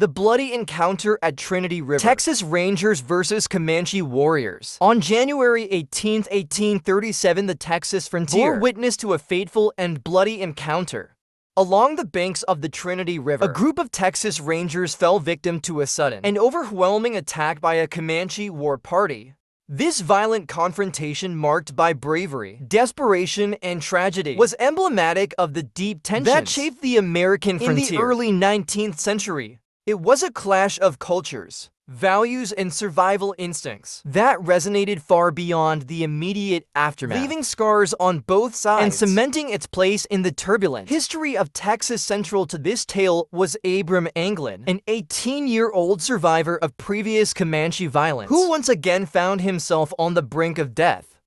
The bloody encounter at Trinity River. Texas Rangers versus Comanche warriors. On January 18, 1837, the Texas frontier bore witness to a fateful and bloody encounter. Along the banks of the Trinity River, a group of Texas Rangers fell victim to a sudden and overwhelming attack by a Comanche war party. This violent confrontation, marked by bravery, desperation, and tragedy, was emblematic of the deep tensions that shaped the American frontier in the early 19th century. It was a clash of cultures, values, and survival instincts that resonated far beyond the immediate aftermath, leaving scars on both sides and cementing its place in the turbulent history of Texas. Central to this tale was Abram Anglin, an 18-year-old survivor of previous Comanche violence, who once again found himself on the brink of death.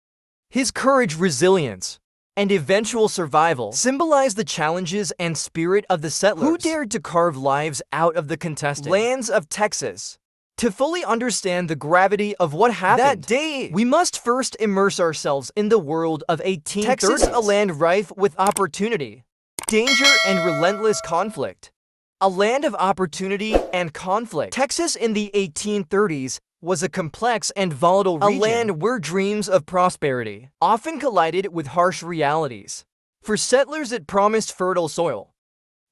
His courage, resilience, and eventual survival symbolized the challenges and spirit of the settlers who dared to carve lives out of the contested lands of Texas. To fully understand the gravity of what happened that day, we must first immerse ourselves in the world of 1830s. Texas, a land rife with opportunity, danger, and relentless conflict. A land of opportunity and conflict. Texas in the 1830s was a complex and volatile region, a land where dreams of prosperity often collided with harsh realities. For settlers, it promised fertile soil,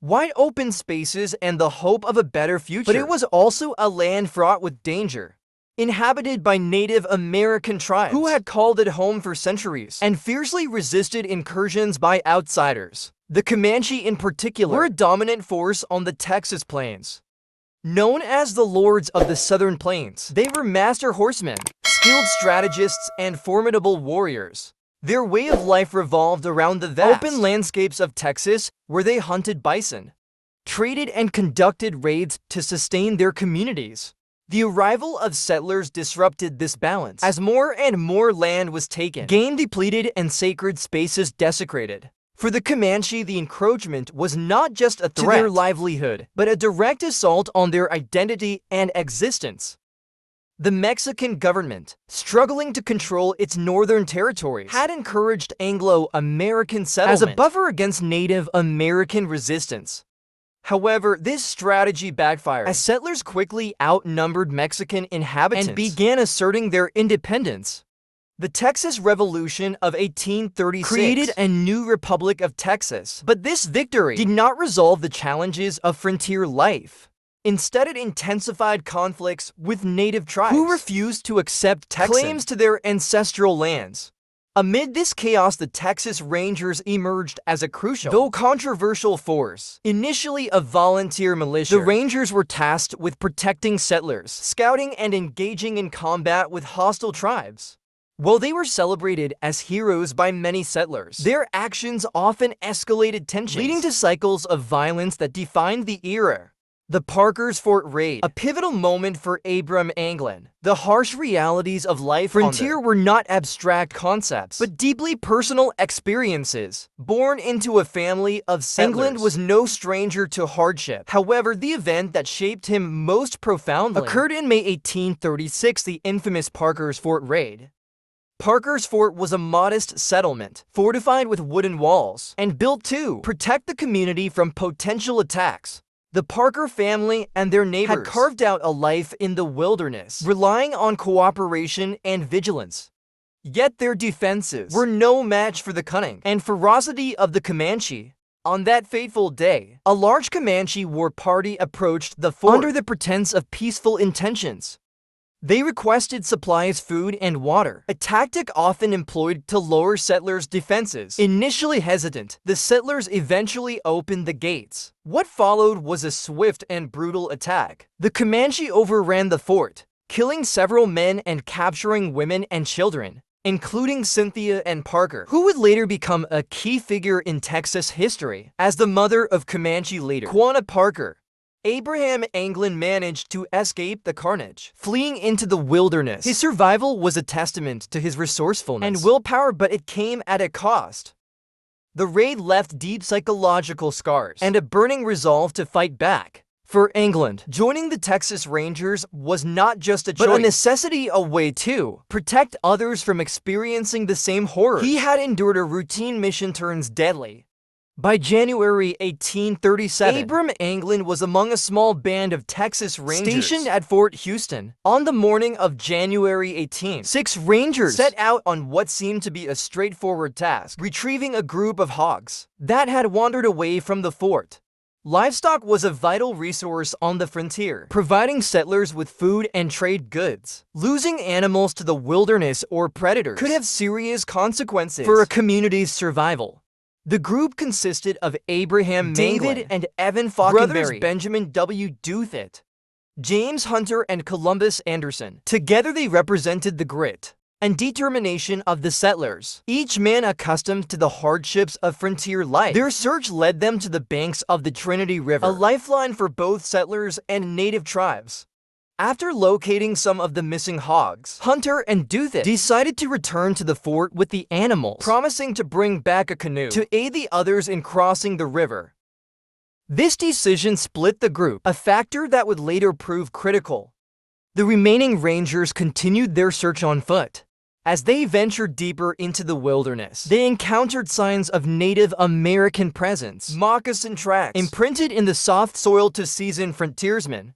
wide open spaces, and the hope of a better future. But it was also a land fraught with danger, inhabited by Native American tribes who had called it home for centuries and fiercely resisted incursions by outsiders. The Comanche, in particular, were a dominant force on the Texas plains. Known as the Lords of the Southern Plains, they were master horsemen, skilled strategists, and formidable warriors. Their way of life revolved around the vast open landscapes of Texas, where they hunted bison, traded, and conducted raids to sustain their communities. The arrival of settlers disrupted this balance, as more and more land was taken, game depleted, and sacred spaces desecrated. For the Comanche, the encroachment was not just a threat to their livelihood, but a direct assault on their identity and existence. The Mexican government, struggling to control its northern territories, had encouraged Anglo-American settlement as a buffer against Native American resistance. However, this strategy backfired, as settlers quickly outnumbered Mexican inhabitants and began asserting their independence. The Texas Revolution of 1836 created a new Republic of Texas, but this victory did not resolve the challenges of frontier life. Instead, it intensified conflicts with native tribes who refused to accept Texan claims to their ancestral lands. Amid this chaos, the Texas Rangers emerged as a crucial, though controversial, force. Initially a volunteer militia, the Rangers were tasked with protecting settlers, scouting, and engaging in combat with hostile tribes. While they were celebrated as heroes by many settlers, their actions often escalated tensions, leading to cycles of violence that defined the era. The Parker's Fort Raid, a pivotal moment for Abram Anglin. The harsh realities of life frontier were not abstract concepts, but deeply personal experiences. Born into a family of settlers, Anglin was no stranger to hardship. However, the event that shaped him most profoundly occurred in May 1836, the infamous Parker's Fort Raid. Parker's Fort was a modest settlement, fortified with wooden walls, and built to protect the community from potential attacks. The Parker family and their neighbors had carved out a life in the wilderness, relying on cooperation and vigilance. Yet their defenses were no match for the cunning and ferocity of the Comanche. On that fateful day, a large Comanche war party approached the fort under the pretense of peaceful intentions. They requested supplies, food, and water, a tactic often employed to lower settlers' defenses. Initially hesitant, the settlers eventually opened the gates. What followed was a swift and brutal attack. The Comanche overran the fort, killing several men and capturing women and children, including Cynthia and Parker, who would later become a key figure in Texas history as the mother of Comanche leader Quanah Parker. Abraham Anglin managed to escape the carnage, fleeing into the wilderness. His survival was a testament to his resourcefulness and willpower, but it came at a cost. The raid left deep psychological scars and a burning resolve to fight back. For Anglin, joining the Texas Rangers was not just a choice, but a necessity, a way to protect others from experiencing the same horror he had endured. A routine mission turns deadly. By January 1837, Abram Anglin was among a small band of Texas Rangers stationed at Fort Houston. On the morning of January 18th, 6 Rangers set out on what seemed to be a straightforward task, retrieving a group of hogs that had wandered away from the fort. Livestock was a vital resource on the frontier, providing settlers with food and trade goods. Losing animals to the wilderness or predators could have serious consequences for a community's survival. The group consisted of Abraham David and Evan Falkenberry, brothers Benjamin W. Douthat, James Hunter, and Columbus Anderson. Together they represented the grit and determination of the settlers, each man accustomed to the hardships of frontier life. Their search led them to the banks of the Trinity River, a lifeline for both settlers and native tribes. After locating some of the missing hogs, Hunter and Douthat decided to return to the fort with the animals, promising to bring back a canoe to aid the others in crossing the river. This decision split the group, a factor that would later prove critical. The remaining Rangers continued their search on foot. As they ventured deeper into the wilderness, they encountered signs of Native American presence, moccasin tracks imprinted in the soft soil to seasoned frontiersmen.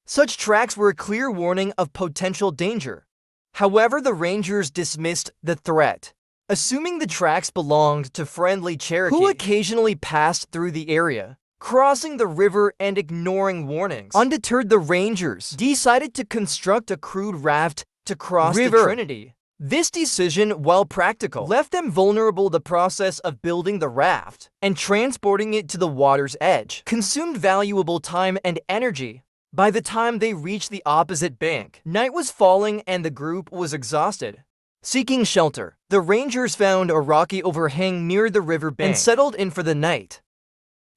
Such tracks were a clear warning of potential danger. However, the Rangers dismissed the threat, assuming the tracks belonged to friendly Cherokee, who occasionally passed through the area, crossing the river and ignoring warnings. Undeterred, the Rangers decided to construct a crude raft to cross the Trinity. This decision, while practical, left them vulnerable. The process of building the raft and transporting it to the water's edge consumed valuable time and energy. By the time they reached the opposite bank, night was falling and the group was exhausted. Seeking shelter, the Rangers found a rocky overhang near the river bank and settled in for the night.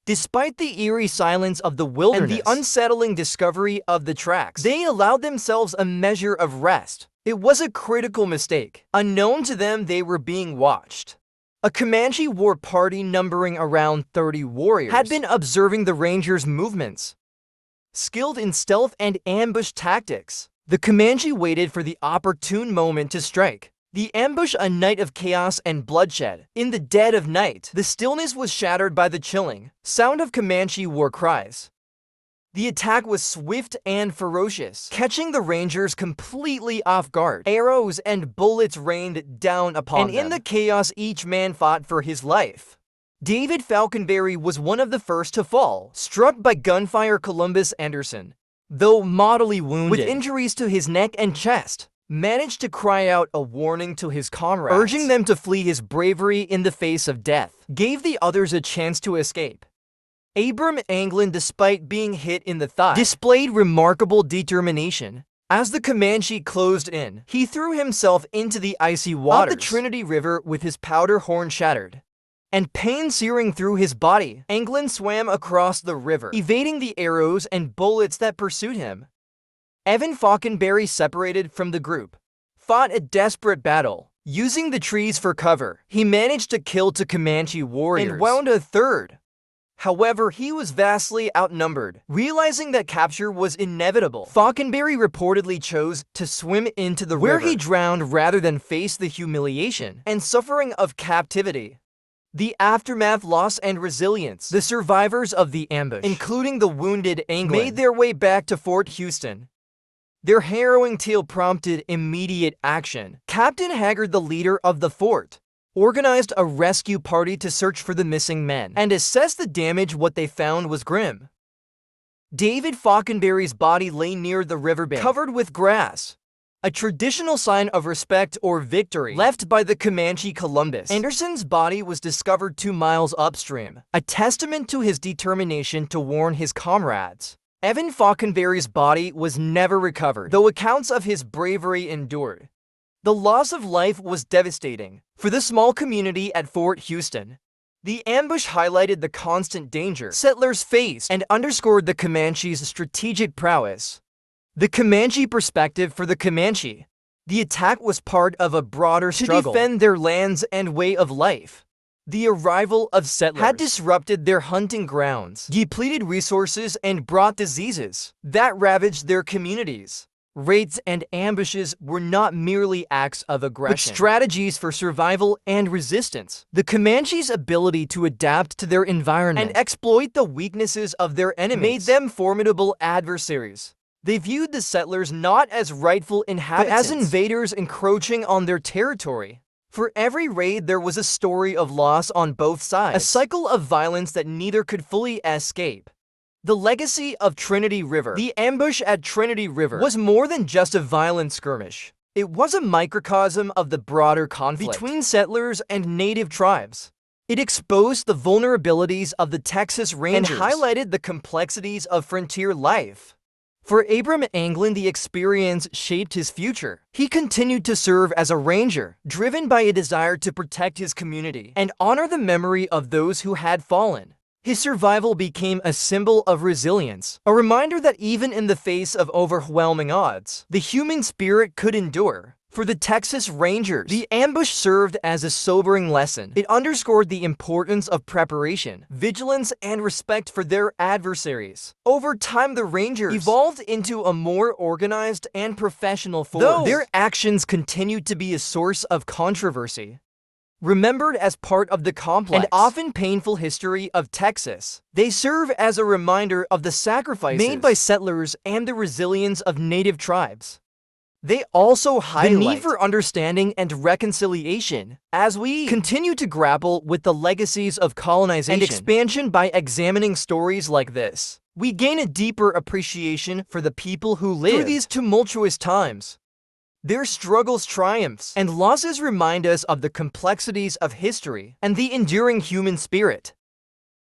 Despite the eerie silence of the wilderness and the unsettling discovery of the tracks, they allowed themselves a measure of rest. It was a critical mistake. Unknown to them, they were being watched. A Comanche war party numbering around 30 warriors had been observing the Rangers' movements. Skilled in stealth and ambush tactics, the Comanche waited for the opportune moment to strike. The ambush, a night of chaos and bloodshed. In the dead of night, the stillness was shattered by the chilling sound of Comanche war cries. The attack was swift and ferocious, catching the Rangers completely off guard. Arrows and bullets rained down upon them, and in the chaos, each man fought for his life. David Falkenberry was one of the first to fall, struck by gunfire. Columbus Anderson, though mortally wounded with injuries to his neck and chest, managed to cry out a warning to his comrades, urging them to flee. His bravery in the face of death gave the others a chance to escape. Abram Anglin, despite being hit in the thigh, displayed remarkable determination. As the Comanche closed in, he threw himself into the icy waters of the Trinity River with his powder horn shattered and pain searing through his body. Anglin swam across the river, evading the arrows and bullets that pursued him. Evan Falkenberry, separated from the group, fought a desperate battle. Using the trees for cover, he managed to kill 2 Comanche warriors and wound a third. However, he was vastly outnumbered. Realizing that capture was inevitable, Falkenberry reportedly chose to swim into the river, where he drowned rather than face the humiliation and suffering of captivity. The aftermath, loss, and resilience. The survivors of the ambush, including the wounded Anglin, made their way back to Fort Houston. Their harrowing tale prompted immediate action. Captain Haggard, the leader of the fort, organized a rescue party to search for the missing men and assess the damage. What they found was grim. David Falkenberry's body lay near the riverbank, covered with grass, a traditional sign of respect or victory left by the Comanche. Columbus Anderson's body was discovered 2 miles upstream, a testament to his determination to warn his comrades. Evan Falkenberry's body was never recovered, though accounts of his bravery endured. The loss of life was devastating for the small community at Fort Houston. The ambush highlighted the constant danger settlers faced and underscored the Comanche's strategic prowess. The Comanche perspective. For the Comanche, the attack was part of a broader struggle to defend their lands and way of life. The arrival of settlers had disrupted their hunting grounds, depleted resources, and brought diseases that ravaged their communities. Raids and ambushes were not merely acts of aggression, but strategies for survival and resistance. The Comanche's ability to adapt to their environment and exploit the weaknesses of their enemies made them formidable adversaries. They viewed the settlers not as rightful inhabitants, but as invaders encroaching on their territory. For every raid, there was a story of loss on both sides, a cycle of violence that neither could fully escape. The legacy of Trinity River. The ambush at Trinity River was more than just a violent skirmish. It was a microcosm of the broader conflict between settlers and native tribes. It exposed the vulnerabilities of the Texas Rangers and highlighted the complexities of frontier life. For Abram Anglin, the experience shaped his future. He continued to serve as a ranger, driven by a desire to protect his community and honor the memory of those who had fallen. His survival became a symbol of resilience, a reminder that even in the face of overwhelming odds, the human spirit could endure. For the Texas Rangers, the ambush served as a sobering lesson. It underscored the importance of preparation, vigilance, and respect for their adversaries. Over time, the Rangers evolved into a more organized and professional force, though their actions continued to be a source of controversy. Remembered as part of the complex and often painful history of Texas, they serve as a reminder of the sacrifices made by settlers and the resilience of native tribes. They also highlight the need for understanding and reconciliation as we continue to grapple with the legacies of colonization and expansion. By examining stories like this, we gain a deeper appreciation for the people who lived through these tumultuous times. Their struggles, triumphs, and losses remind us of the complexities of history and the enduring human spirit.